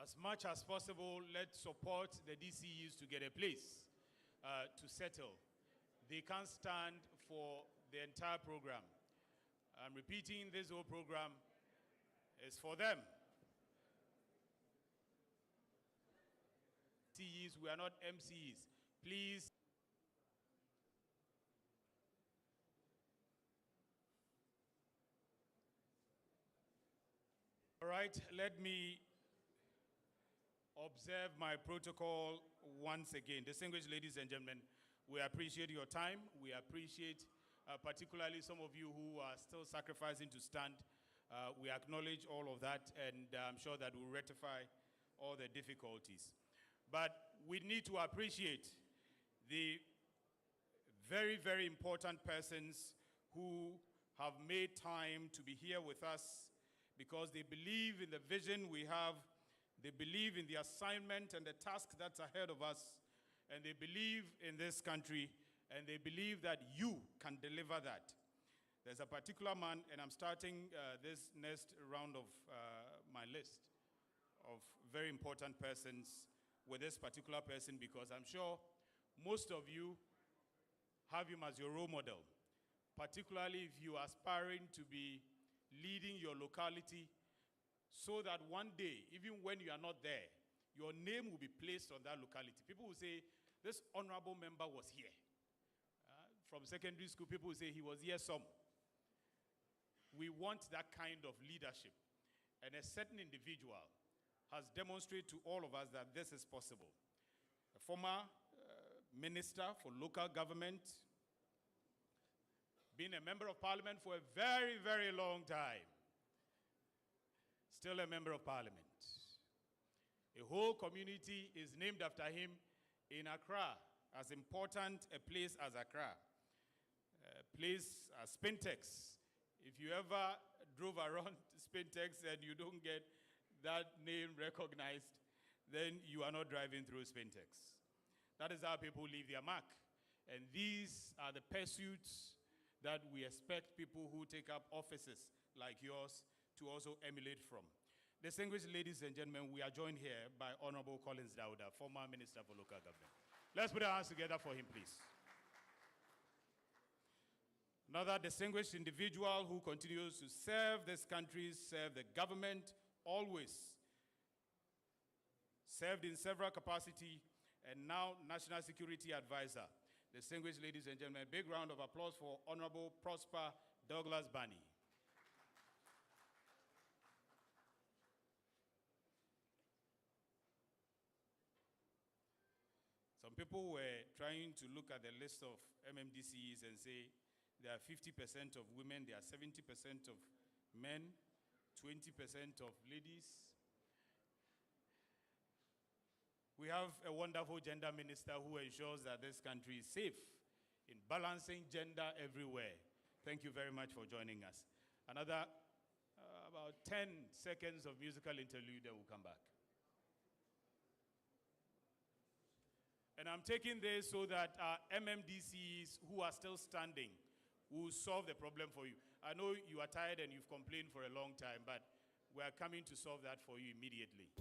As much as possible, let's support the DCEs to get a place to settle. They can't stand for the entire program. I'm repeating, this whole program is for them. DCEs, we are not MCEs. Please. All right, let me observe my protocol once again. Distinguished ladies and gentlemen, we appreciate your time. We appreciate particularly some of you who are still sacrificing to stand. We acknowledge all of that, and I'm sure that we'll rectify all the difficulties. But we need to appreciate the very, very important persons who have made time to be here with us because they believe in the vision we have. They believe in the assignment and the task that's ahead of us, and they believe in this country, and they believe that you can deliver that. There's a particular man, and I'm starting this next round of my list of very important persons with this particular person because I'm sure most of you have him as your role model, particularly if you are aspiring to be leading your locality, so that one day, even when you are not there, your name will be placed on that locality. People will say, this honorable member was here. From secondary school, people will say he was here some. We want that kind of leadership. And a certain individual has demonstrated to all of us that this is possible. A former minister for local government, been a member of parliament for a very, very long time. Still a member of parliament. A whole community is named after him in Accra, as important a place as Accra. A place as Spintex. If you ever drove around Spintex and you don't get that name recognized, then you are not driving through Spintex. That is how people leave their mark. And these are the pursuits that we expect people who take up offices like yours to also emulate from. Distinguished ladies and gentlemen, we are joined here by Honorable Collins Dauda, former Minister for Local Government. Let's put our hands together for him, please. Another distinguished individual who continues to serve this country, serve the government, always served in several capacities, and now National Security Advisor. Distinguished ladies and gentlemen, a big round of applause for Honorable Prosper Douglas Bani. Some people were trying to look at the list of MMDCEs and say there are 50% of women, there are 70% of men, 20% of ladies. We have a wonderful gender minister who ensures that this country is safe in balancing gender everywhere. Thank you very much for joining us. Another about 10 seconds of musical interlude and we'll come back. And I'm taking this so that our MMDCEs who are still standing will solve the problem for you. I know you are tired and you've complained for a long time, but we are coming to solve that for you immediately.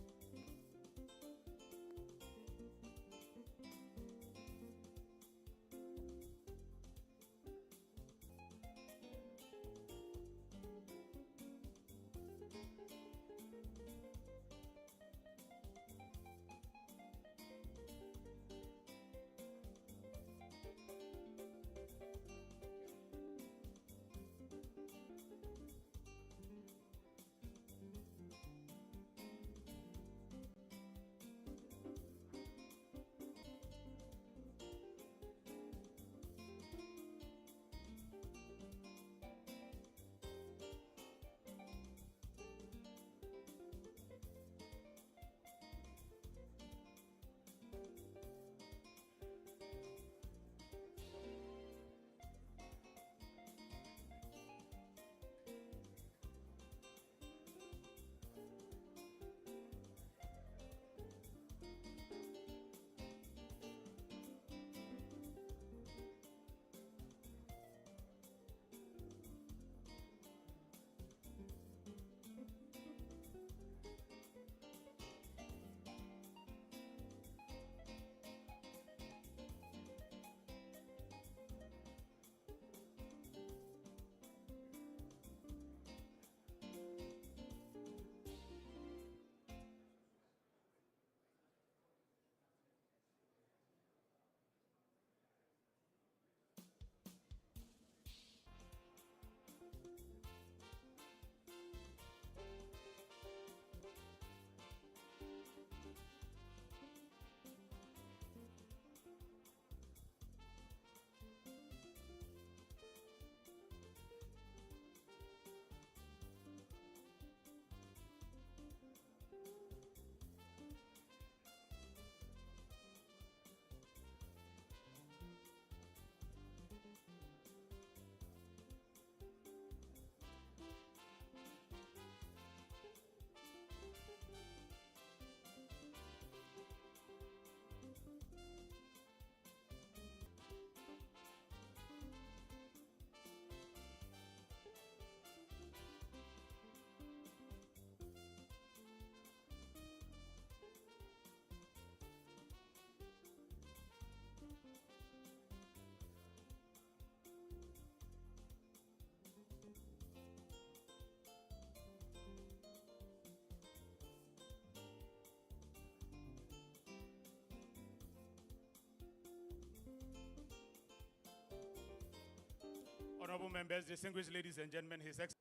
Honorable members, distinguished ladies and gentlemen, His Excellency.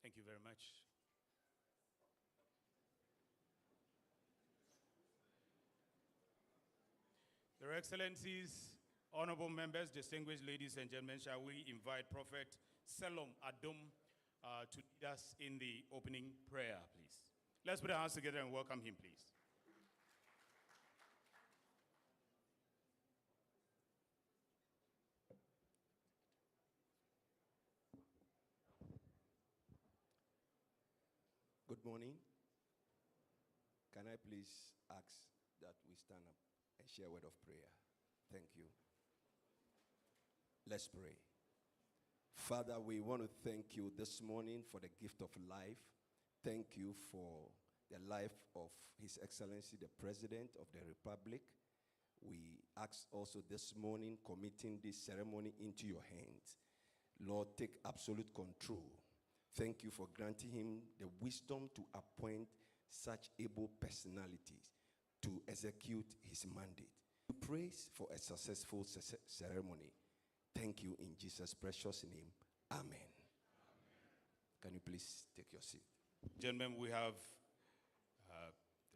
Thank you very much. Your Excellencies, honorable members, distinguished ladies and gentlemen, shall we invite Prophet Selom Adom to lead us in the opening prayer, please. Let's put our hands together and welcome him, please. Good morning. Can I please ask that we stand up and share a word of prayer? Thank you. Let's pray. Father, we want to thank you this morning for the gift of life. Thank you for the life of His Excellency, the President of the Republic. We ask also this morning, committing this ceremony into your hands. Lord, take absolute control. Thank you for granting him the wisdom to appoint such able personalities to execute his mandate. We praise for a successful ceremony. Thank you in Jesus' precious name. Amen. Amen. Can you please take your seat? Gentlemen, we have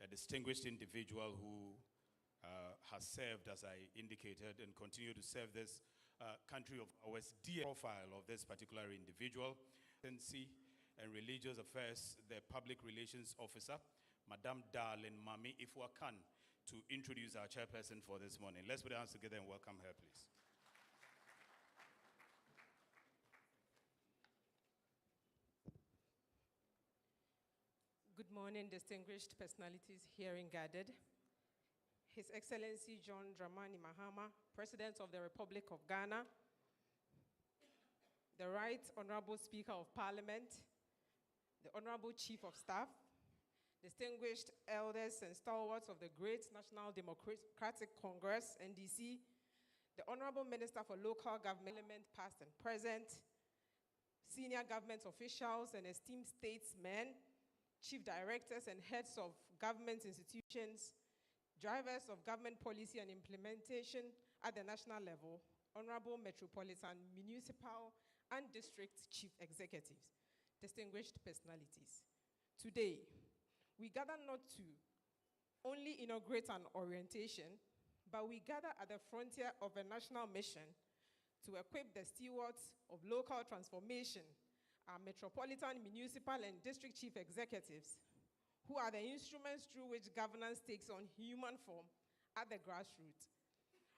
a distinguished individual who has served, as I indicated, and continue to serve this country of ours. Dear profile of this particular individual. And Religious Affairs, the Public Relations Officer, Madame Darlene Mami Ifwakan, to introduce our chairperson for this morning. Let's put our hands together and welcome her, please. Good morning, distinguished personalities here gathered. His Excellency John Dramani Mahama, President of the Republic of Ghana, the Right Honorable Speaker of Parliament, the Honorable Chief of Staff, distinguished elders and stalwarts of the Great National Democratic Congress, NDC, the Honorable Minister for Local Government, past and present, senior government officials and esteemed statesmen, chief directors and heads of government institutions, drivers of government policy and implementation at the national level, honorable metropolitan, municipal, and district chief executives, distinguished personalities. Today, we gather not to only inaugurate an orientation, but we gather at the frontier of a national mission to equip the stewards of local transformation, our metropolitan, municipal, and district chief executives, who are the instruments through which governance takes on human form at the grassroots.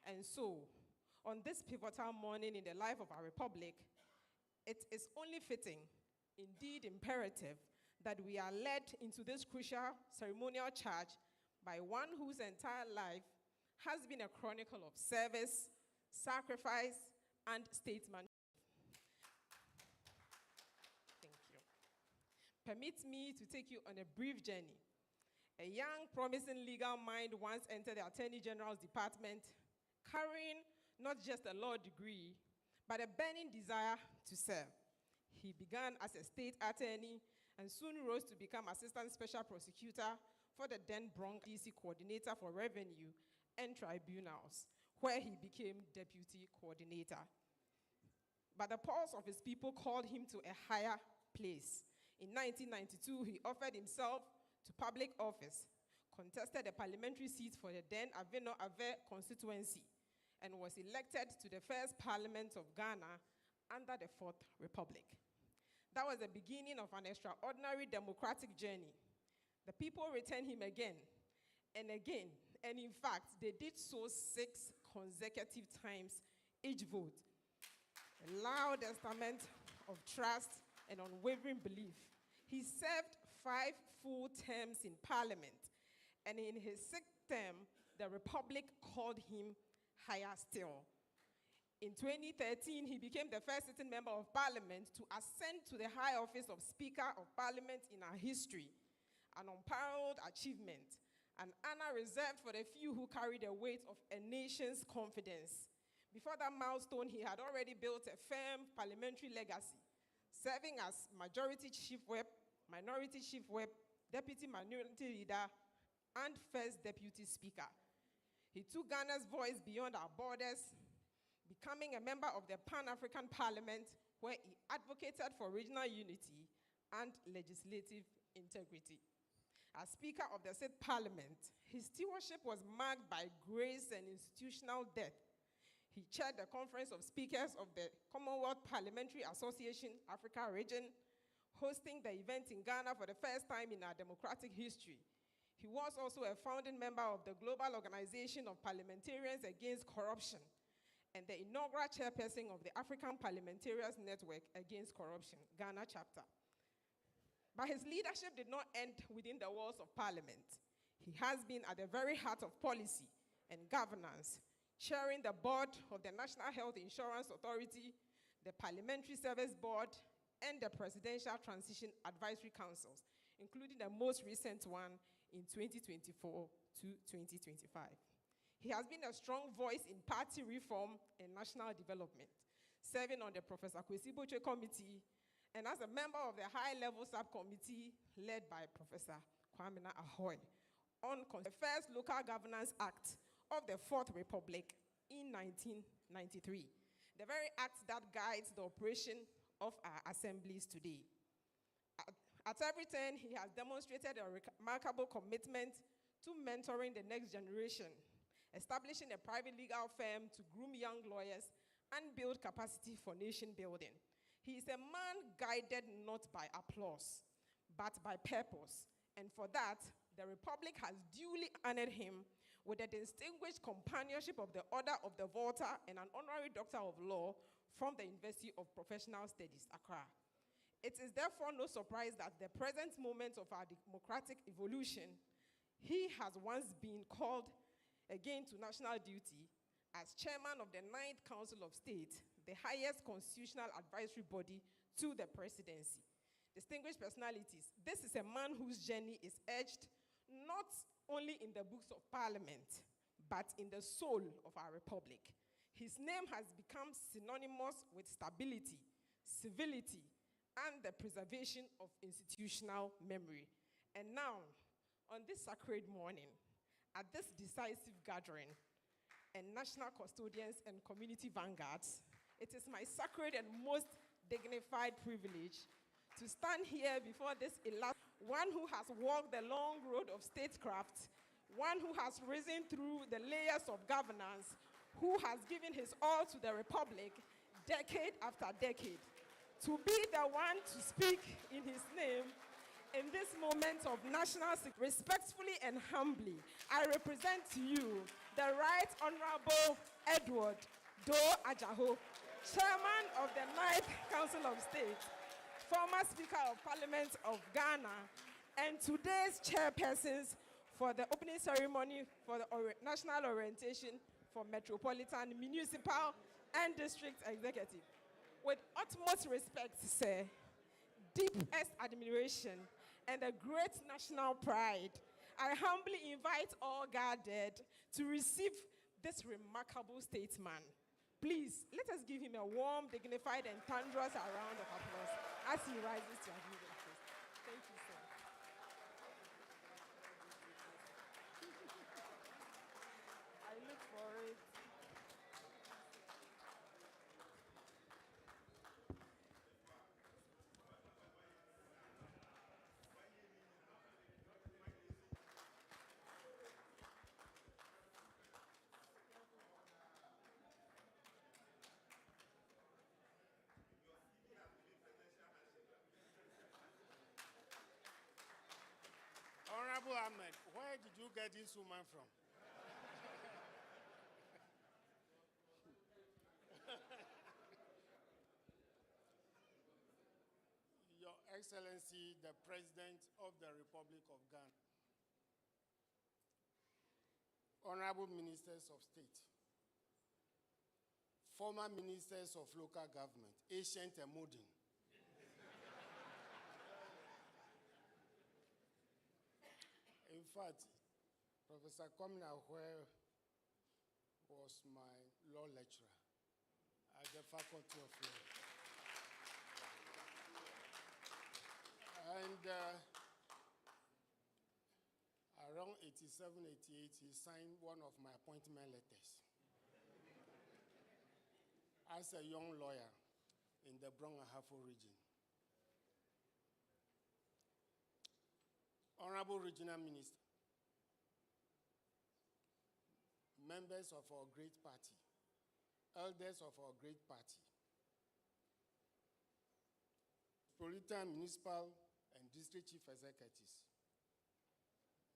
And so, on this pivotal morning in the life of our republic, it is only fitting, indeed imperative, that we are led into this crucial ceremonial charge by one whose entire life has been a chronicle of service, sacrifice, and statesmanship. Thank you. Permit me to take you on a brief journey. A young, promising legal mind once entered the Attorney General's department, carrying not just a law degree, but a burning desire to serve. He began as a state attorney and soon rose to become assistant special prosecutor for the then Bronx DC coordinator for revenue and tribunals, where he became deputy coordinator. But the pulse of his people called him to a higher place. In 1992, he offered himself to public office, contested a parliamentary seat for the then Aveno Ave constituency, and was elected to the first parliament of Ghana under the Fourth Republic. That was the beginning of an extraordinary democratic journey. The people returned him again and again, and in fact, they did so 6 consecutive times each vote. A loud testament of trust and unwavering belief. He served 5 full terms in Parliament, and in his 6th term, the Republic called him higher still. In 2013, he became the first sitting member of Parliament to ascend to the high office of Speaker of Parliament in our history, an unparalleled achievement, an honor reserved for the few who carry the weight of a nation's confidence. Before that milestone, he had already built a firm parliamentary legacy, serving as Majority Chief Whip, Minority Chief Whip, Deputy Minority Leader, and First Deputy Speaker. He took Ghana's voice beyond our borders, becoming a member of the Pan-African Parliament, where he advocated for regional unity and legislative integrity. As Speaker of the 6th Parliament, his stewardship was marked by grace and institutional depth. He chaired the Conference of Speakers of the Commonwealth Parliamentary Association Africa region, hosting the event in Ghana for the first time in our democratic history. He was also a founding member of the Global Organization of Parliamentarians Against Corruption and the inaugural chairperson of the African Parliamentarians Network Against Corruption, Ghana chapter. But his leadership did not end within the walls of Parliament. He has been at the very heart of policy and governance, chairing the board of the National Health Insurance Authority, the Parliamentary Service Board, and the Presidential Transition Advisory Councils, including the most recent one in 2024 to 2025. He has been a strong voice in party reform and national development, serving on the Professor Kwesi Botwe Committee and as a member of the high-level subcommittee led by Professor Kwame Ahoy on the first Local Governance Act of the Fourth Republic in 1993, the very act that guides the operation of our assemblies today. At every turn, he has demonstrated a remarkable commitment to mentoring the next generation, establishing a private legal firm to groom young lawyers and build capacity for nation building. He is a man guided not by applause, but by purpose. And for that, the Republic has duly honored him with a distinguished companionship of the Order of the Volta and an honorary Doctor of Law from the University of Professional Studies, Accra. It is therefore no surprise that the present moment of our democratic evolution, he has once been called again to national duty as chairman of the 9th Council of State, the highest constitutional advisory body to the presidency. Distinguished personalities, this is a man whose journey is edged not only in the books of Parliament, but in the soul of our republic. His name has become synonymous with stability, civility, and the preservation of institutional memory. And now, on this sacred morning, at this decisive gathering, and national custodians and community vanguards, it is my sacred and most dignified privilege to stand here before this one who has walked the long road of statecraft, one who has risen through the layers of governance, who has given his all to the Republic decade after decade. To be the one to speak in his name in this moment of national security, respectfully and humbly, I represent to you the Right Honorable Edward Doe Ajaho, Chairman of the 9th Council of State, former Speaker of Parliament of Ghana, and today's chairpersons for the opening ceremony for the National Orientation for Metropolitan, Municipal, and District Executive. With utmost respect, sir, deepest admiration, and a great national pride, I humbly invite all gathered to receive this remarkable statesman. Please, let us give him a warm, dignified, and thunderous round of applause as he rises to administer the toast. Thank you, sir. I look for it. Honorable Ahmed, where did you get this woman from? Excellency, the President of the Republic of Ghana, Honorable Ministers of State, former Ministers of Local Government, ancient and modern, in fact, Professor Kwame Ahue was my law lecturer at the Faculty of Law. And around 87, 88, he signed one of my appointment letters as a young lawyer in the Brong-Ahafo region. Honorable Regional Minister, members of our great party, elders of our great party, Metropolitan, Municipal, and District Chief Executives,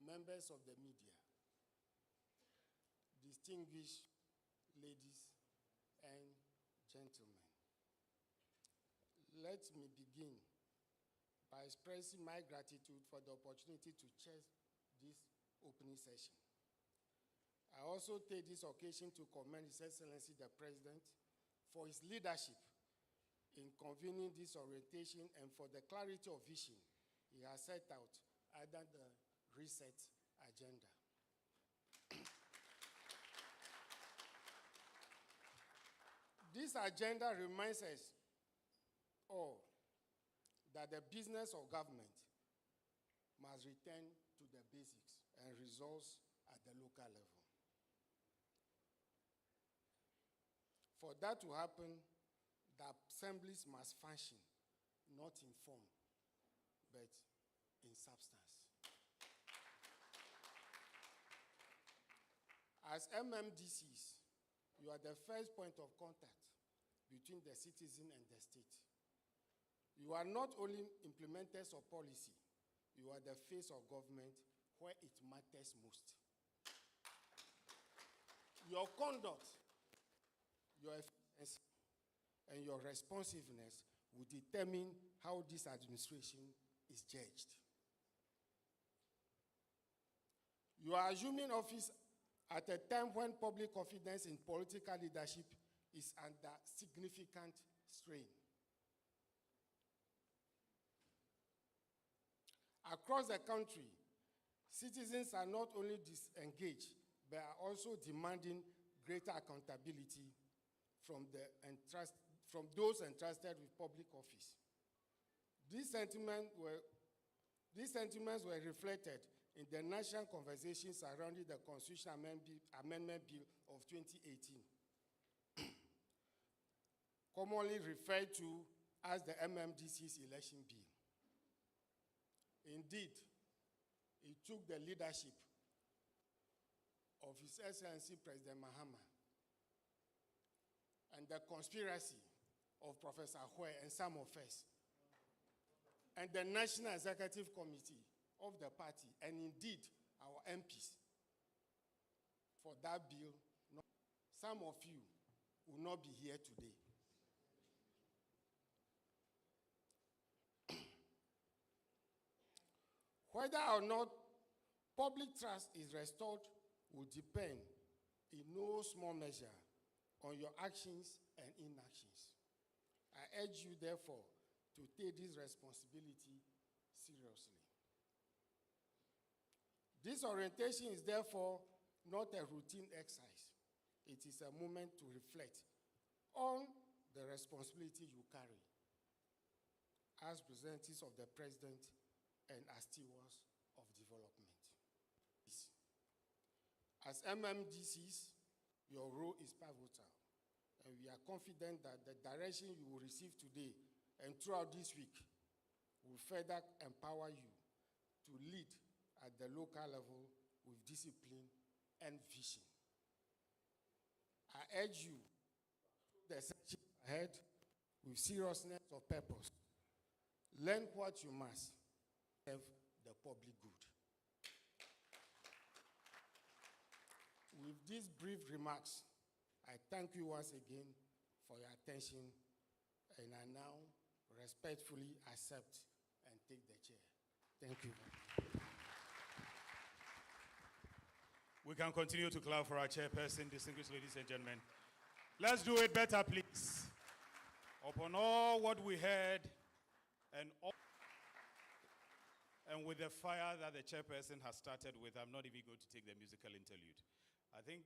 members of the media, distinguished ladies and gentlemen. Let me begin by expressing my gratitude for the opportunity to chair this opening session. I also take this occasion to commend His Excellency the President for his leadership in convening this orientation and for the clarity of vision he has set out under the reset agenda. This agenda reminds us all that the business of government must return to the basics and results at the local level. For that to happen, the assemblies must function, not in form, but in substance. As MMDCEs, you are the first point of contact between the citizen and the state. You are not only implementers of policy, you are the face of government where it matters most. Your conduct, your efficiency, and your responsiveness will determine how this administration is judged. You are assuming office at a time when public confidence in political leadership is under significant strain. Across the country, citizens are not only disengaged, but are also demanding greater accountability from those entrusted with public office. These sentiments were reflected in the national conversation surrounding the Constitutional Amendment Bill of 2018, commonly referred to as the MMDCEs election bill. Indeed, it took the leadership of His Excellency President Mahama and the conspiracy of Professor Ahue and some of us, and the National Executive Committee of the party, and indeed our MPs, for that bill. Some of you will not be here today. Whether or not public trust is restored will depend in no small measure on your actions and inactions. I urge you, therefore, to take this responsibility seriously. This orientation is therefore not a routine exercise. It is a moment to reflect on the responsibility you carry as representatives of the President and as stewards of development. As MMDCs, your role is pivotal, and we are confident that the direction you will receive today and throughout this week will further empower you to lead at the local level with discipline and vision. I urge you the session ahead with seriousness of purpose. Learn what you must, serve the public good. With these brief remarks, I thank you once again for your attention, and I now respectfully accept take the chair. Thank you. We can continue to clap for our chairperson, distinguished ladies and gentlemen. Let's do it better, please. Upon all what we heard and with the fire that the chairperson has started with, I'm not even going to take the musical interlude. I think,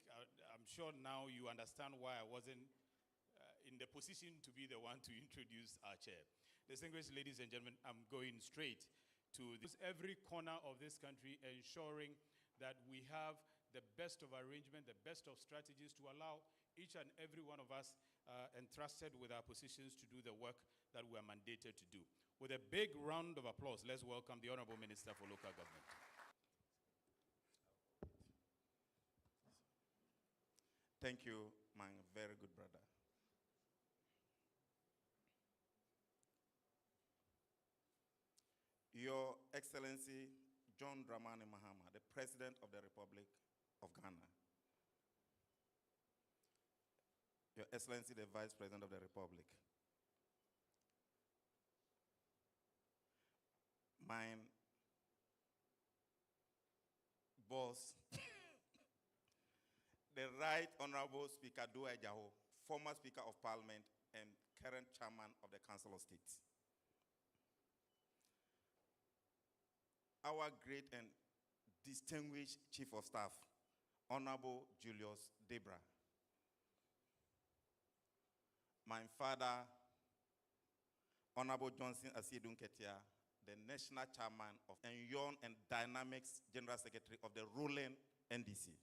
I'm sure now you understand why I wasn't in the position to be the one to introduce our chair. Distinguished ladies and gentlemen, I'm going straight to every corner of this country, ensuring that we have the best of arrangement, the best of strategies to allow each and every one of us entrusted with our positions to do the work that we are mandated to do. With a big round of applause, let's welcome the Honorable Minister for Local Government. Thank you, my very good brother. Your Excellency John Dramani Mahama, the President of the Republic of Ghana. Your Excellency, the Vice President of the Republic. My boss, the Right Honorable Speaker Dua Ejaho, former Speaker of Parliament and current Chairman of the Council of State. Our great and distinguished Chief of Staff, Honorable Julius Debra. My father, Honorable Johnson Asiedun Ketia, the National Chairman of and Young and Dynamics General Secretary of the ruling NDC.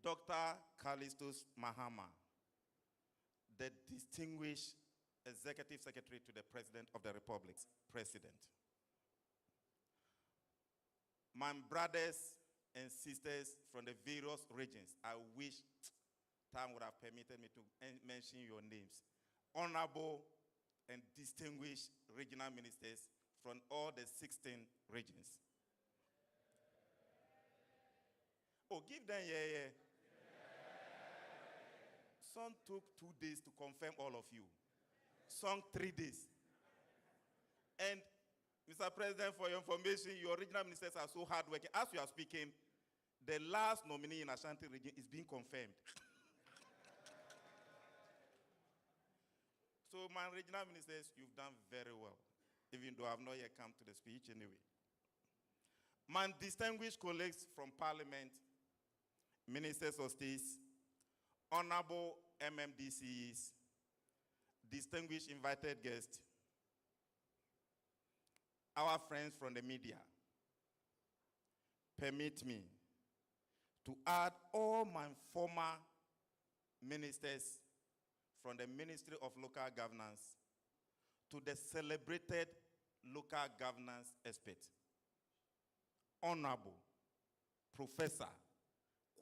Dr. Callistus Mahama, the distinguished Executive Secretary to the President of the Republic's President. My brothers and sisters from the various regions, I wish time would have permitted me to mention your names. Honorable and distinguished regional ministers from all the 16 regions. Oh, give them yeah. Some took 2 days to confirm all of you. Some 3 days. And Mr. President, for your information, your regional ministers are so hardworking. As we are speaking, the last nominee in Ashanti region is being confirmed. So my regional ministers, you've done very well, even though I've not yet come to the speech anyway. My distinguished colleagues from Parliament, ministers of states, honorable MMDCEs, distinguished invited guests, our friends from the media, permit me to add all my former ministers from the Ministry of Local Governance to the celebrated local governance expert, Honorable Professor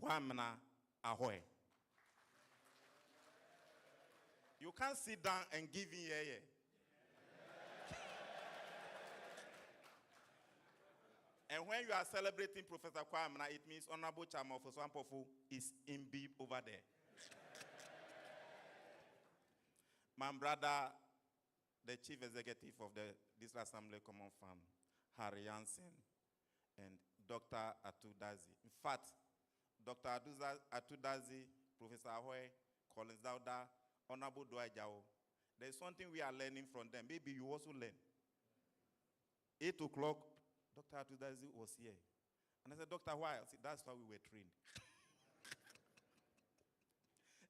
Kwamena Ahoy. You can't sit down and give me yeah. And when you are celebrating Professor Kwamena, it means Honorable Chairman of Oswampofu is imbibed over there. My brother, the Chief Executive of the District Assembly Common Fund, Harry Jansen, and Dr. Atudazi. In fact, Dr. Atudazi, Professor Ahoy, Collins Dauda, Honorable Dua Ejaho, there's something we are learning from them. Maybe you also learn. 8 o'clock, Dr. Atudazi was here. And I said, Doctor, why? I said, that's how we were trained.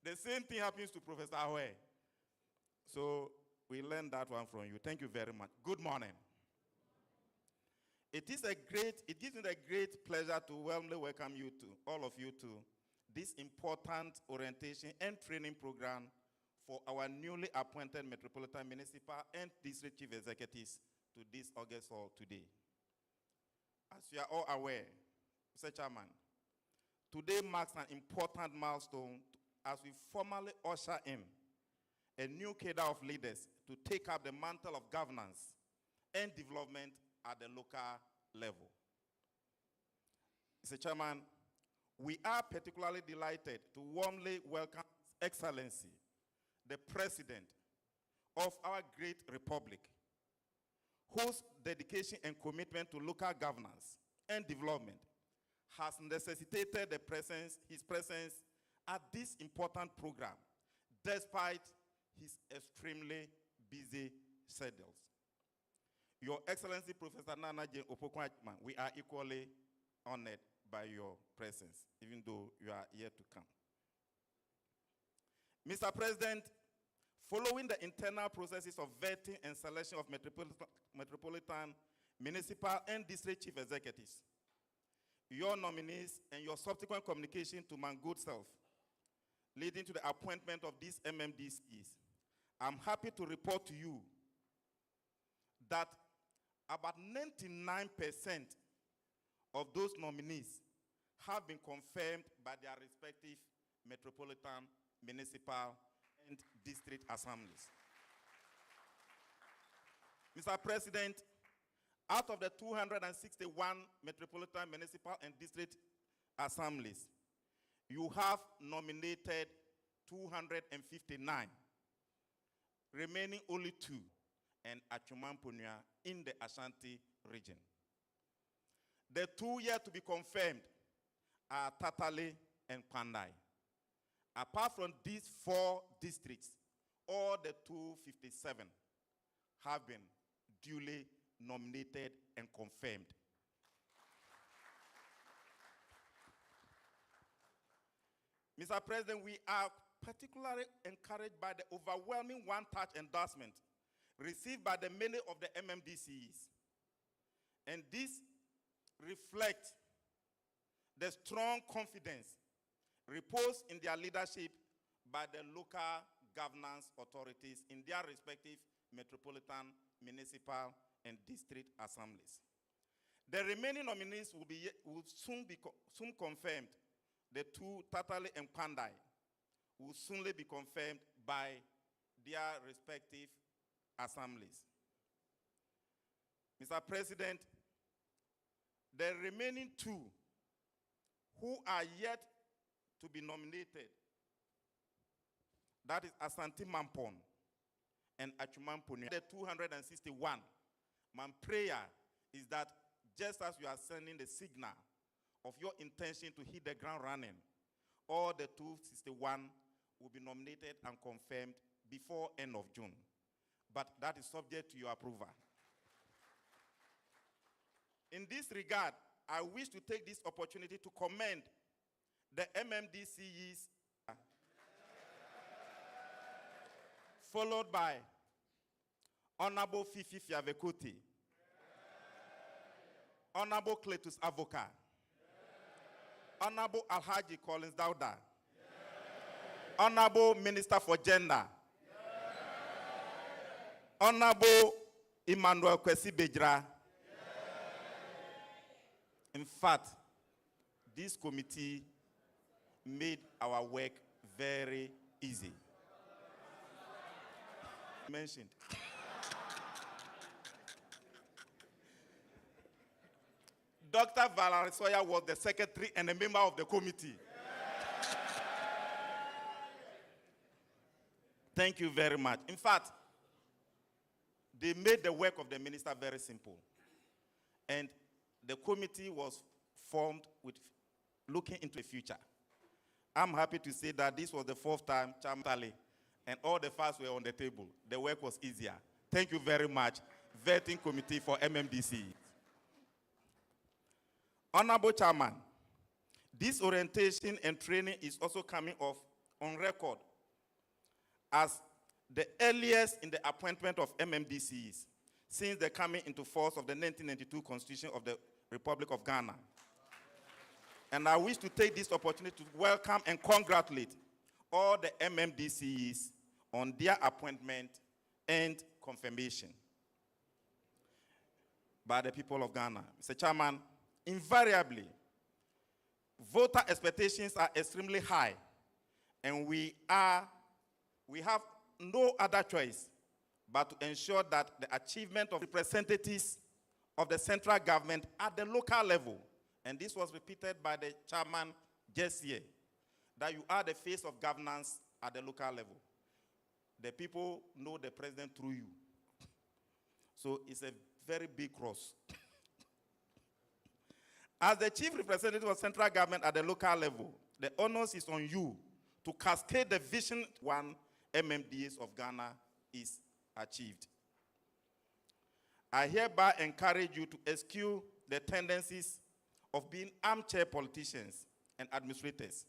The same thing happens to Professor Ahoy. So we learned that one from you. Thank you very much. Good morning. It gives me a great pleasure to warmly welcome you to, all of you to this important orientation and training program for our newly appointed Metropolitan Municipal and District Chief Executives to this August Hall today. As you are all aware, Mr. Chairman, today marks an important milestone as we formally usher in a new cadre of leaders to take up the mantle of governance and development at the local level. Mr. Chairman, we are particularly delighted to warmly welcome His Excellency, the president of our great republic, whose dedication and commitment to local governance and development has necessitated his presence at this important program, despite his extremely busy schedules. Your Excellency, Professor Nana Jane Opoku-Agyeman, we are equally honored by your presence, even though you are yet to come. Mr. President, following the internal processes of vetting and selection of metropolitan, municipal, and district chief executives, your nominees and your subsequent communication to my good self, leading to the appointment of these MMDCEs, I'm happy to report to you that about 99% of those nominees have been confirmed by their respective metropolitan, municipal, and district assemblies. Mr. President, out of the 261 metropolitan, municipal, and district assemblies, you have nominated 259, remaining only 2, and Achumampunia in the Ashanti region. The 2 yet to be confirmed are Tatale and Pandai. Apart from these 4 districts, all the 257 have been duly nominated and confirmed. Mr. President, we are particularly encouraged by the overwhelming one-touch endorsement received by the many of the MMDCEs. And this reflects the strong confidence reposed in their leadership by the local governance authorities in their respective metropolitan, municipal, and district assemblies. The remaining nominees will soon confirmed. The 2, Tatale and Pandai, will soon be confirmed by their respective assemblies. Mr. President, the remaining 2 who are yet to be nominated, that is Asante Mampon and Achumampunia, the 261. My prayer is that just as you are sending the signal of your intention to hit the ground running, all the 261 will be nominated and confirmed before end of June. But that is subject to your approval. In this regard, I wish to take this opportunity to commend the MMDCEs, followed by Honorable Fifi Fiavekuti, Honorable Cletus Avoka, Honorable Alhaji Collins Dauda, Honorable Minister for Gender, Honorable Emmanuel Kwesi Bejra. In fact, this committee made our work very easy. Mentioned. Dr. Valerie Sawyer was the secretary and a member of the committee. Thank you very much. In fact, they made the work of the minister very simple. And the committee was formed with looking into the future. I'm happy to say that this was the 4th time, Chairman, and all the facts were on the table. The work was easier. Thank you very much, Vetting Committee for MMDC. Honorable Chairman, this orientation and training is also coming off on record as the earliest in the appointment of MMDCEs since the coming into force of the 1992 Constitution of the Republic of Ghana. And I wish to take this opportunity to welcome and congratulate all the MMDCEs on their appointment and confirmation by the people of Ghana. Mr. Chairman, invariably, voter expectations are extremely high, and we have no other choice but to ensure that the achievement of representatives of the central government at the local level, and this was repeated by the chairman just here, that you are the face of governance at the local level. the people know the president through you. So it's a very big cross. As the chief representative of central government at the local level, the onus is on you to cascade the vision one MMDAs of Ghana is achieved. I hereby encourage you to eschew the tendencies of being armchair politicians and administrators.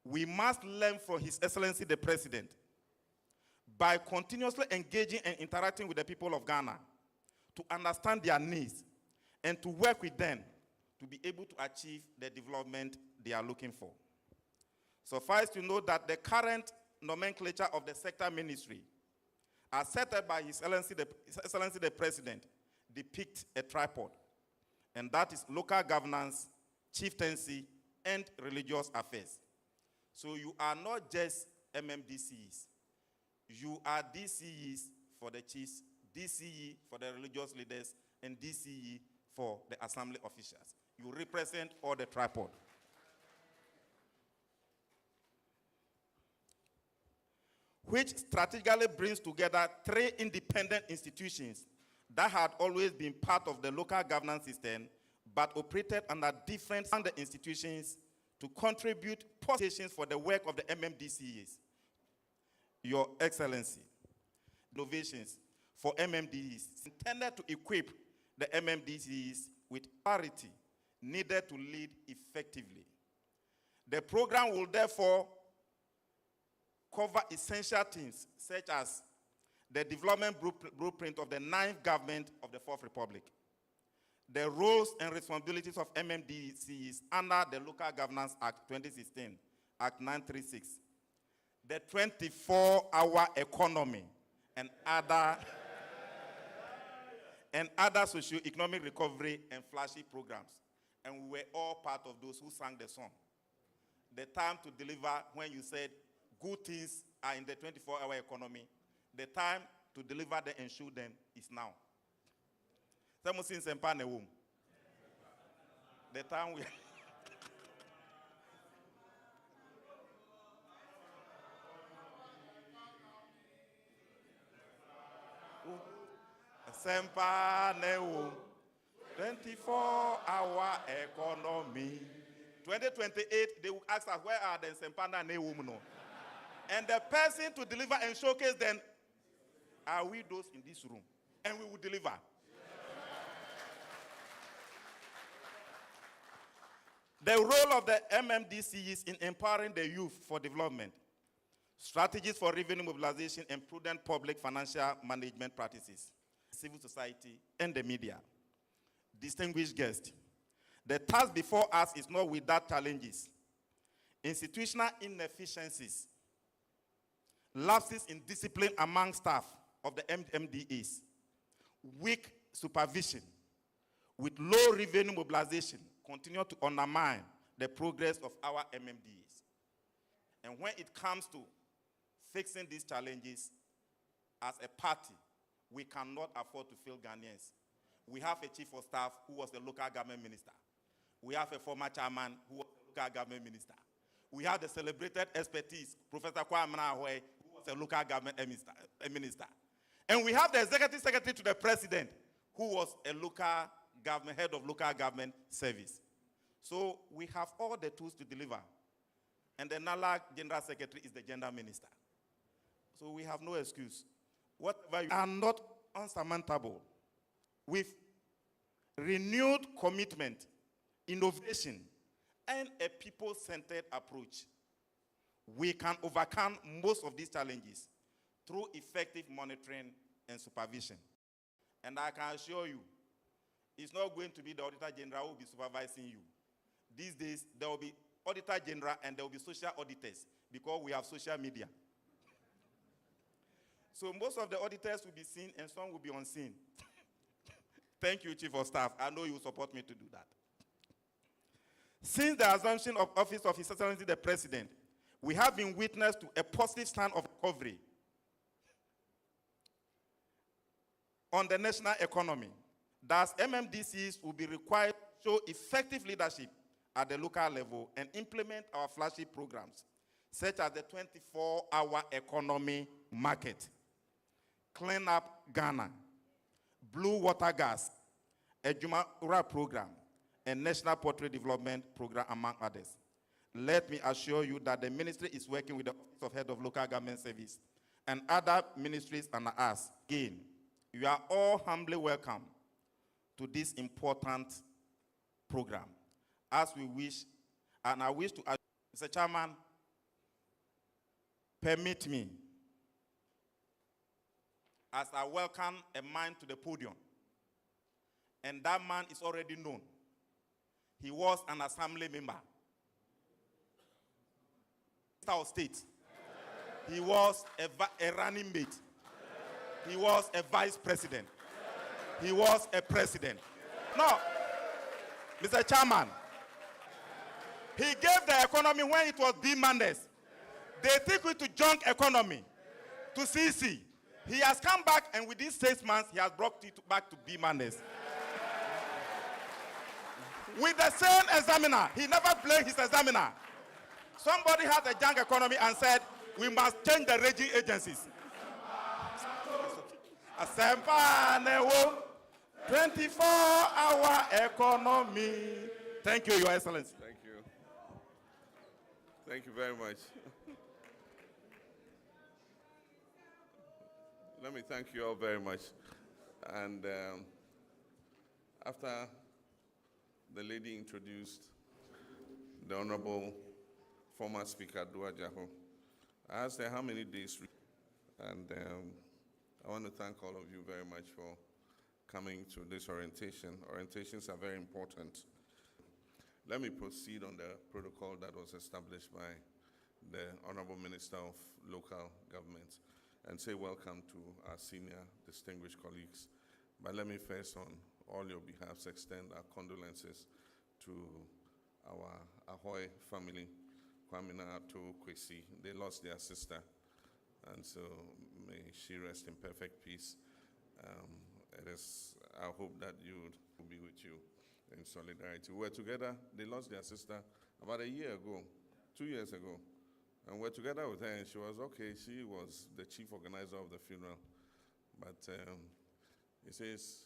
We must learn from His Excellency the President by continuously engaging and interacting with the people of Ghana to understand their needs and to work with them to be able to achieve the development they are looking for. Suffice to know that the current nomenclature of the sector ministry, as set up by His Excellency the President, depicts a tripod, and that is local governance, chieftaincy, and religious affairs. So you are not just MMDCEs. You are DCEs for the chiefs, DCE for the religious leaders, and DCE for the assembly officials. You represent all the tripod. Which strategically brings together three independent institutions that had always been part of the local governance system, but operated under different institutions to contribute positions for the work of the MMDCEs. Your Excellency, innovations for MMDCEs intended to equip the MMDCEs with clarity needed to lead effectively. The program will therefore cover essential themes such as the development blueprint of the 9th government of the 4th Republic, the roles and responsibilities of MMDCEs under the Local Governance Act 2016, Act 936, the 24-hour economy, and other socio-economic recovery and flashy programs. And we were all part of those who sang the song. The time to deliver, when you said good things are in the 24-hour economy, the time to deliver them and show them is now. The time we Sempa Neum, 24-hour economy. 2028, they will ask us, where are the Sempana Neum? No? And the person to deliver and showcase them, are we those in this room? And we will deliver. The role of the MMDCEs in empowering the youth for development, strategies for revenue mobilization, and prudent public financial management practices, civil society, and the media. Distinguished guests, the task before us is not without challenges. Institutional inefficiencies, lapses in discipline among staff of the MMDAs, weak supervision, with low revenue mobilization, continue to undermine the progress of our MMDAs. And when it comes to fixing these challenges, as a party, we cannot afford to fail Ghanaians. We have a chief of staff who was the local government minister. We have a former chairman who was the local government minister. We have the celebrated expertise, Professor Kwame Nahue, who was a local government minister. And we have the executive secretary to the president, who was a local government, head of local government service. So we have all the tools to deliver. And the NALAC general secretary is the gender minister. So we have no excuse. Whatever you are not unsurmountable, with renewed commitment, innovation, and a people-centered approach, we can overcome most of these challenges through effective monitoring and supervision. And I can assure you, it's not going to be the Auditor General who will be supervising you. These days, there will be Auditor General and there will be social auditors because we have social media. So most of the auditors will be seen and some will be unseen. Thank you, Chief of Staff. I know you will support me to do that. Since the assumption of office of His Excellency the President, we have been witness to a positive stand of recovery on the national economy. Thus, MMDCs will be required to show effective leadership at the local level and implement our flagship programs, such as the 24-hour economy market, Clean Up Ghana, Blue Water Gas, Ejumara Program, and National Portrait Development Program, among others. Let me assure you that the ministry is working with the Office of Head of Local Government Service and other ministries under us. Again, you are all humbly welcome to this important program. As we wish, and I wish to ask Mr. Chairman, permit me, as I welcome a man to the podium, and that man is already known. He was an assembly member, of state. He was a running mate. He was a vice president. He was a president. No, Mr. Chairman, he gave the economy when it was B-Mandates. They took it to junk economy, to CC. He has come back, and within 6 months, he has brought it back to B-Mandates. With the same examiner, he never blamed his examiner. Somebody had a junk economy and said, we must change the rating agencies. 24-hour economy. Thank you, Your Excellency. Thank you. Thank you very much. Let me thank you all very much. And after the lady introduced the Honorable former Speaker Dua Jaho, I asked her how many days, and I want to thank all of you very much for coming to this orientation. Orientations are very important. Let me proceed on the protocol that was established by the Honorable Minister of Local Government and say welcome to our senior distinguished colleagues. But let me first, on all your behalves, extend our condolences to our Ahoy family, Kwamina to Kwesi. They lost their sister, and so may she rest in perfect peace. It is our hope that you will be with you in solidarity. We were together. They lost their sister about a year ago, 2 years ago, and we're together with her, and she was okay. She was the chief organizer of the funeral, but he says,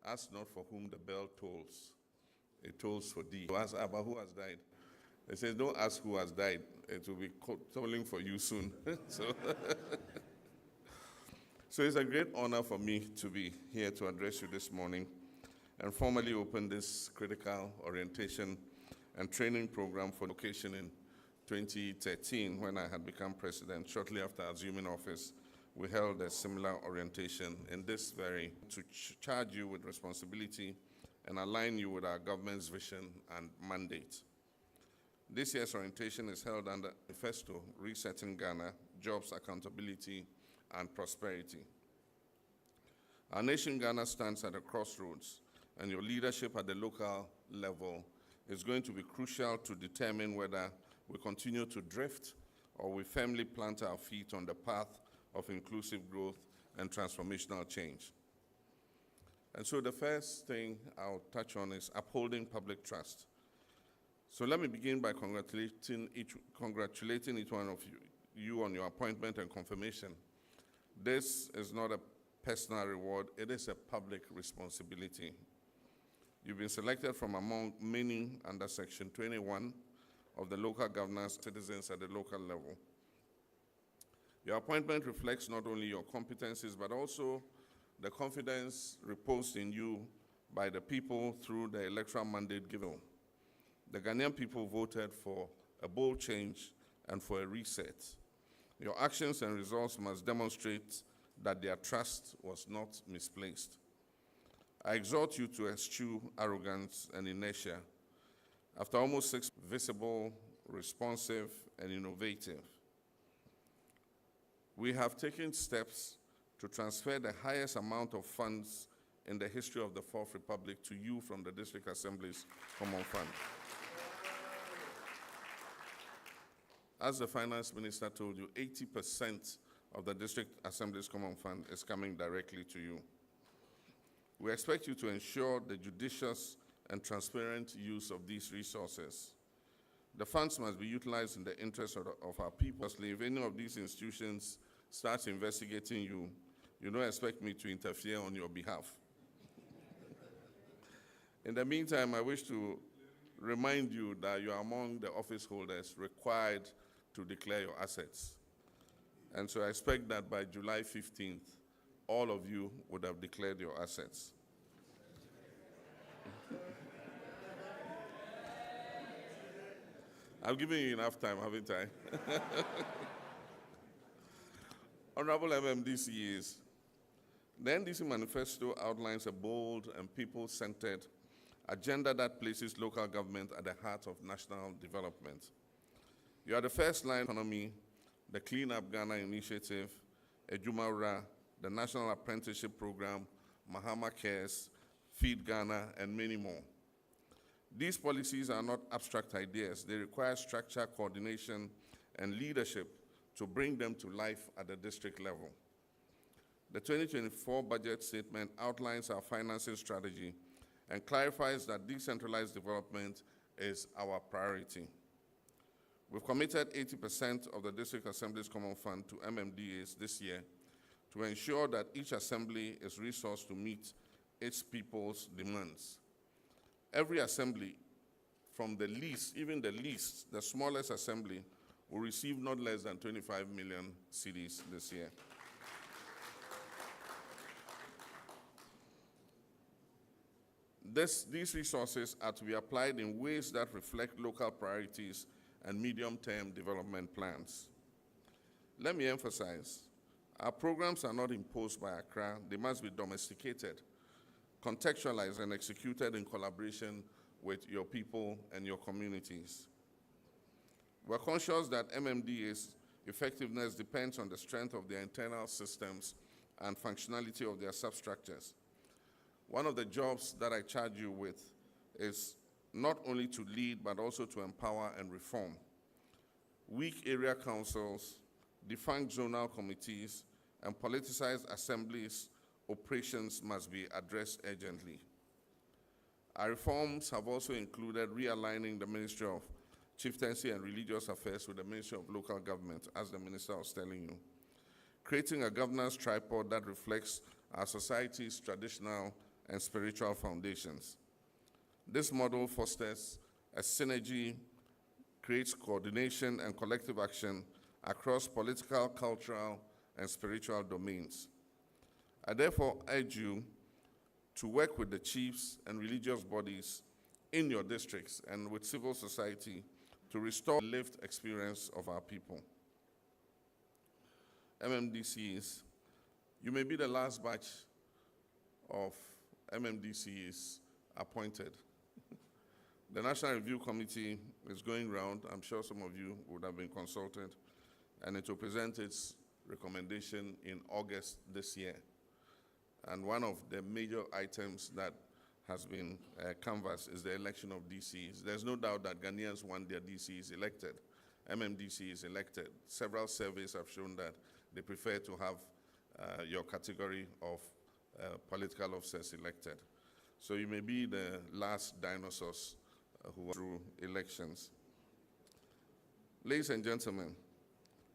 ask not for whom the bell tolls, it tolls for thee. Ask about who has died. They says, don't ask who has died. It will be tolling for you soon. So it's a great honor for me to be here to address you this morning and formally open this critical orientation and training program for education in 2013 when I had become president. Shortly after assuming office, we held a similar orientation in this very to charge you with responsibility and align you with our government's vision and mandate. This year's orientation is held under the Manifesto, Resetting Ghana, Jobs, Accountability, and Prosperity. Our nation, Ghana, stands at a crossroads, and your leadership at the local level is going to be crucial to determine whether we continue to drift or we firmly plant our feet on the path of inclusive growth and transformational change. And so the first thing I'll touch on is upholding public trust. So let me begin by congratulating each one of you on your appointment and confirmation. This is not a personal reward, it is a public responsibility. You've been selected from among many under Section 21 of the local governance citizens at the local level. Your appointment reflects not only your competencies, but also the confidence reposed in you by the people through the electoral mandate given. The Ghanaian people voted for a bold change and for a reset. Your actions and results must demonstrate that their trust was not misplaced. I exhort you to eschew arrogance and inertia. After almost 6 years, visible, responsive, and innovative, we have taken steps to transfer the highest amount of funds in the history of the Fourth Republic to you from the District Assembly's Common Fund. As the Finance Minister told you, 80% of the District Assembly's Common Fund is coming directly to you. We expect you to ensure the judicious and transparent use of these resources. The funds must be utilized in the interest of our people. If any of these institutions starts investigating you, you don't expect me to interfere on your behalf. In the meantime, I wish to remind you that you are among the office holders required to declare your assets. And so I expect that by July 15th, all of you would have declared your assets. I've given you enough time, haven't I? Honorable MMDCEs, the NDC manifesto outlines a bold and people-centered agenda that places local government at the heart of national development. You are the first line economy, the Clean Up Ghana Initiative, Ejumara, the National Apprenticeship Program, Mahama Cares, Feed Ghana, and many more. These policies are not abstract ideas. They require structure, coordination, and leadership to bring them to life at the district level. The 2024 budget statement outlines our financing strategy and clarifies that decentralized development is our priority. We've committed 80% of the District Assembly's Common Fund to MMDAs this year to ensure that each assembly is resourced to meet its people's demands. Every assembly, from the least, even the least, the smallest assembly, will receive not less than 25 million cedis this year. These resources are to be applied in ways that reflect local priorities and medium-term development plans. Let me emphasize, our programs are not imposed by Accra. They must be domesticated, contextualized, and executed in collaboration with your people and your communities. We're conscious that MMDA's effectiveness depends on the strength of their internal systems and functionality of their substructures. One of the jobs that I charge you with is not only to lead, but also to empower and reform. Weak area councils, defunct zonal committees, and politicized assemblies' operations must be addressed urgently. Our reforms have also included realigning the Ministry of Chieftaincy and Religious Affairs with the Ministry of Local Government, as the Minister was telling you. Creating a governance tripod that reflects our society's traditional and spiritual foundations. This model fosters a synergy, creates coordination and collective action across political, cultural, and spiritual domains. I therefore urge you to work with the chiefs and religious bodies in your districts and with civil society to restore the lived experience of our people. MMDCEs, you may be the last batch of MMDCEs appointed. The National Review Committee is going round. I'm sure some of you would have been consulted, and it will present its recommendation in August this year. And one of the major items that has been canvassed is the election of DCs. There's no doubt that Ghanaians want their DCs elected, MMDCs elected. Several surveys have shown that they prefer to have your category of political officers elected. So you may be the last dinosaurs who are through elections. Ladies and gentlemen,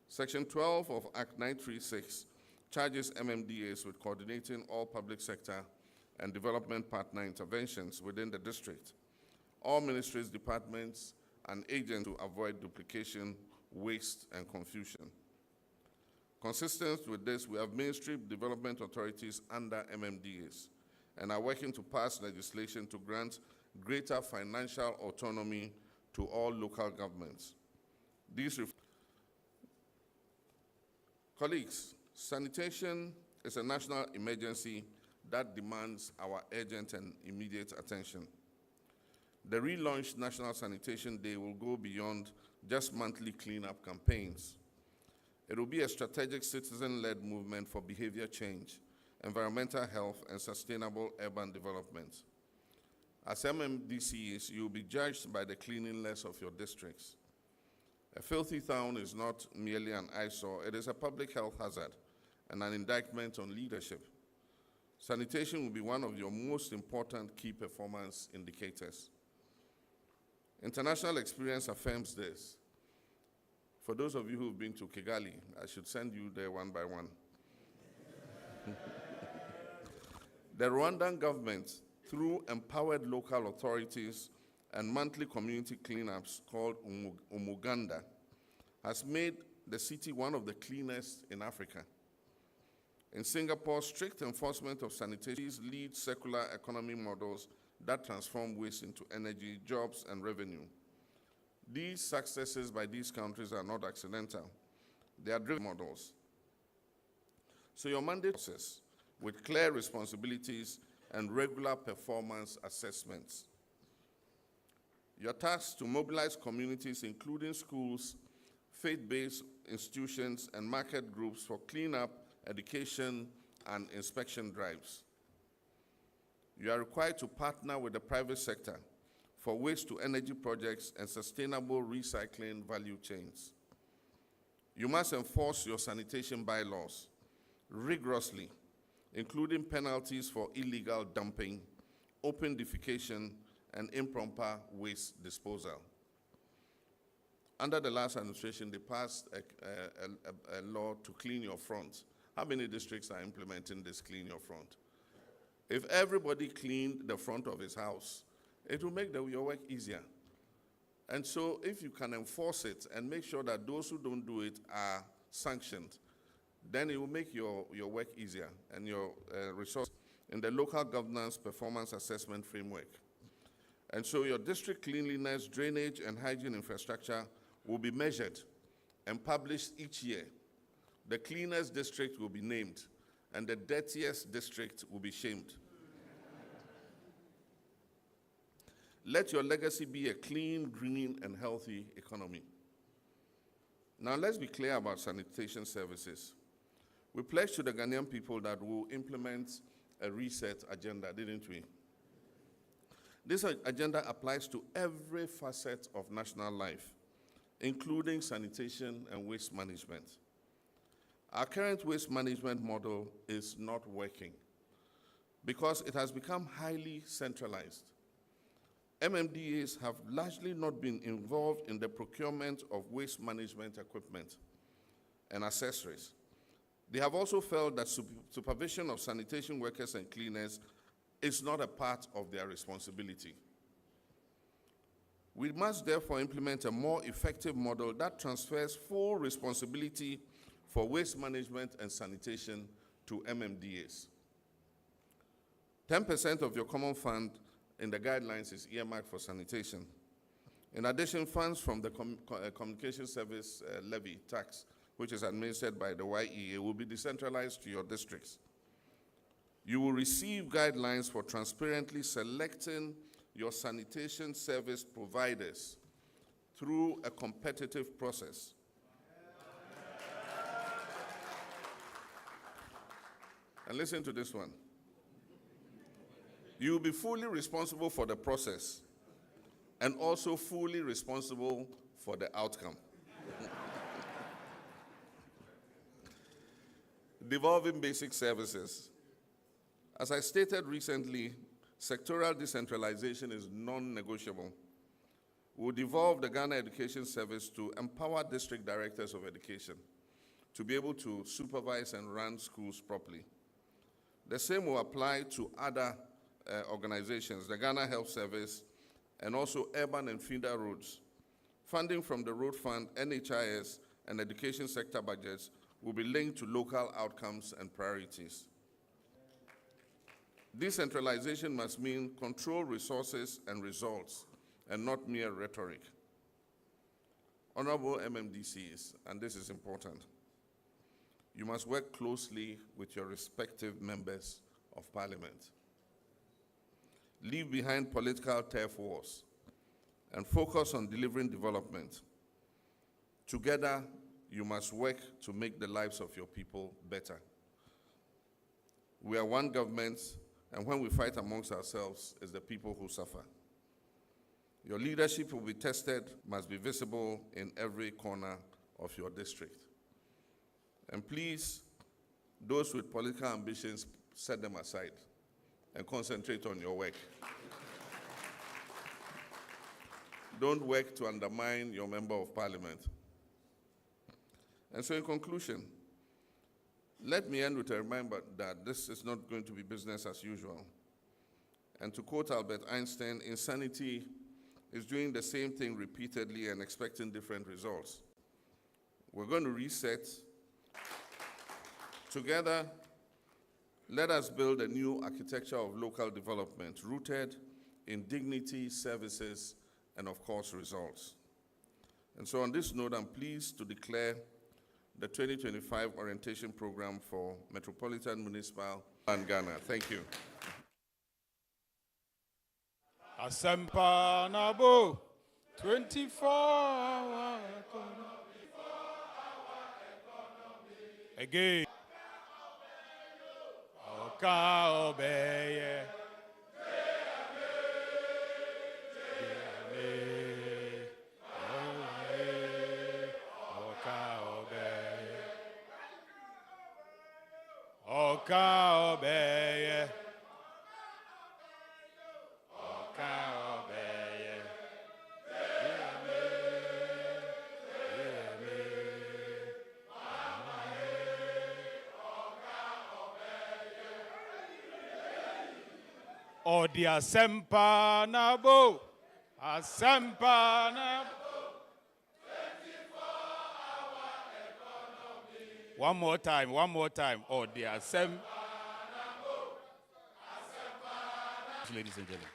Section 12 of Act 936 charges MMDAs with coordinating all public sector and development partner interventions within the district, all ministries, departments, and agents to avoid duplication, waste, and confusion. Consistent with this, we have ministry development authorities under MMDAs and are working to pass legislation to grant greater financial autonomy to all local governments. Colleagues, sanitation is a national emergency that demands our urgent and immediate attention. The relaunched National Sanitation Day will go beyond just monthly cleanup campaigns. It will be a strategic citizen-led movement for behavior change, environmental health, and sustainable urban development. As MMDCEs, you will be judged by the cleanliness of your districts. A filthy town is not merely an eyesore, it is a public health hazard and an indictment on leadership. Sanitation will be one of your most important key performance indicators. International experience affirms this. For those of you who've been to Kigali, I should send you there one by one. The Rwandan government, through empowered local authorities and monthly community cleanups called Umuganda, has made the city one of the cleanest in Africa. In Singapore, strict enforcement of sanitation leads circular economy models that transform waste into energy, jobs, and revenue. These successes by these countries are not accidental. They are driven models. So your mandate is with clear responsibilities and regular performance assessments. Your task to mobilize communities, including schools, faith-based institutions, and market groups for cleanup, education, and inspection drives. You are required to partner with the private sector for waste-to-energy projects and sustainable recycling value chains. You must enforce your sanitation bylaws rigorously, including penalties for illegal dumping, open defecation, and improper waste disposal. Under the last administration, they passed a law to clean your front. How many districts are implementing this clean your front? If everybody cleaned the front of his house, it will make your work easier. And so if you can enforce it and make sure that those who don't do it are sanctioned, then it will make your work easier and your resource in the local governance performance assessment framework. And so your district cleanliness, drainage, and hygiene infrastructure will be measured and published each year. The cleanest district will be named, and the dirtiest district will be shamed. Let your legacy be a clean, green, and healthy economy. Now let's be clear about sanitation services. We pledged to the Ghanaian people that we'll implement a reset agenda, didn't we? This agenda applies to every facet of national life, including sanitation and waste management. Our current waste management model is not working because it has become highly centralized. MMDCEs have largely not been involved in the procurement of waste management equipment and accessories. They have also felt that supervision of sanitation workers and cleaners is not a part of their responsibility. We must therefore implement a more effective model that transfers full responsibility for waste management and sanitation to MMDCEs. 10% of your common fund in the guidelines is earmarked for sanitation. In addition, funds from the Communication Service Levy tax, which is administered by the YEA, will be decentralized to your districts. You will receive guidelines for transparently selecting your sanitation service providers through a competitive process. And listen to this one. You will be fully responsible for the process and also fully responsible for the outcome. Devolving basic services. As I stated recently, sectoral decentralization is non-negotiable. We'll devolve the Ghana Education Service to empower district directors of education to be able to supervise and run schools properly. The same will apply to other organizations, the Ghana Health Service, and also urban and feeder roads. Funding from the Road Fund, NHIS, and education sector budgets will be linked to local outcomes and priorities. Decentralization must mean control resources and results, and not mere rhetoric. Honorable MMDCEs, and this is important, you must work closely with your respective members of parliament. Leave behind political turf wars and focus on delivering development. Together, you must work to make the lives of your people better. We are one government, and when we fight amongst ourselves, it's the people who suffer. Your leadership will be tested, must be visible in every corner of your district. And please, those with political ambitions, set them aside and concentrate on your work. don't work to undermine your member of parliament. And so in conclusion, let me end with a reminder that this is not going to be business as usual. And to quote Albert Einstein, insanity is doing the same thing repeatedly and expecting different results. We're going to reset. Together, let us build a new architecture of local development rooted in dignity, services, and of course, results. And so on this note, I'm pleased to declare the 2025 orientation program for Metropolitan Municipal and Ghana. Thank you. Asempa Nabo, 24-hour economy. Again. Oka obeye. Oka obeye. Odi asempa nabo, asempa nabo. One more time. Odi asempa nabo, ladies and gentlemen.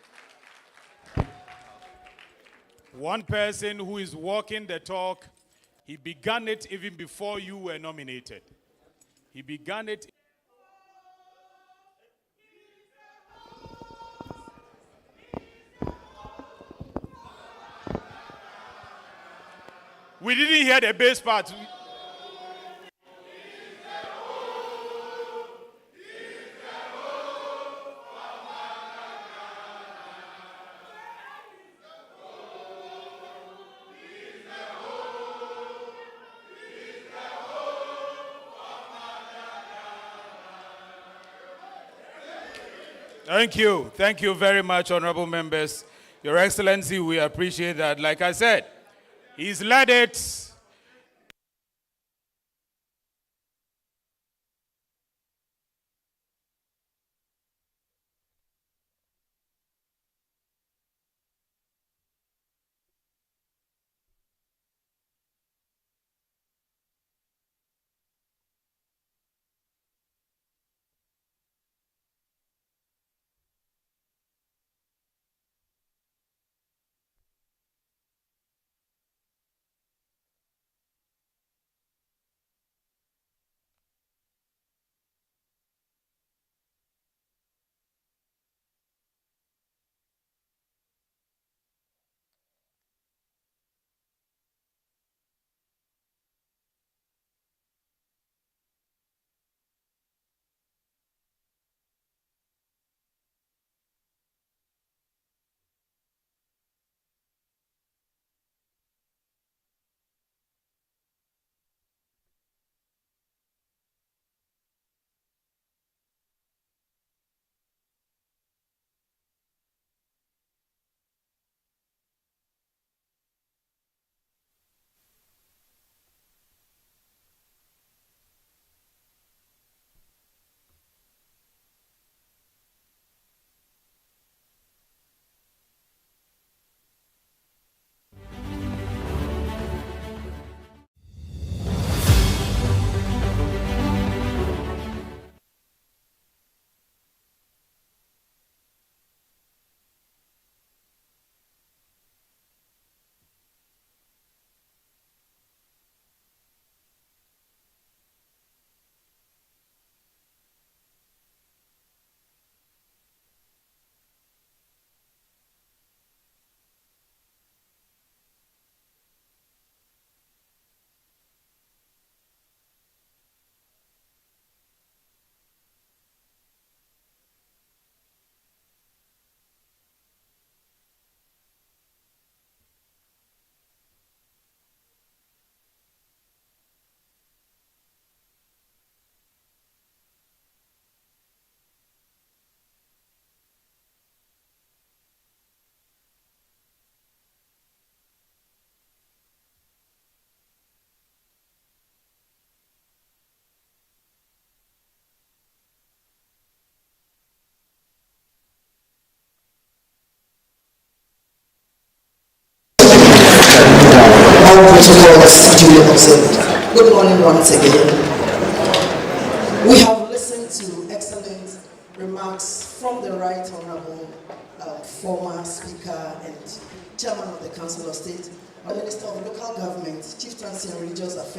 One person who is walking the talk, he began it even before you were nominated. He began it. We didn't hear the bass part. Thank you. Thank you very much, honorable members. Your Excellency, we appreciate that. Like I said, he's led it. protocols duly observed. Good morning once again. We have listened to excellent remarks from the Right Honorable former Speaker and Chairman of the Council of State, the Minister of Local Government, Chief Transition and Religious Affairs.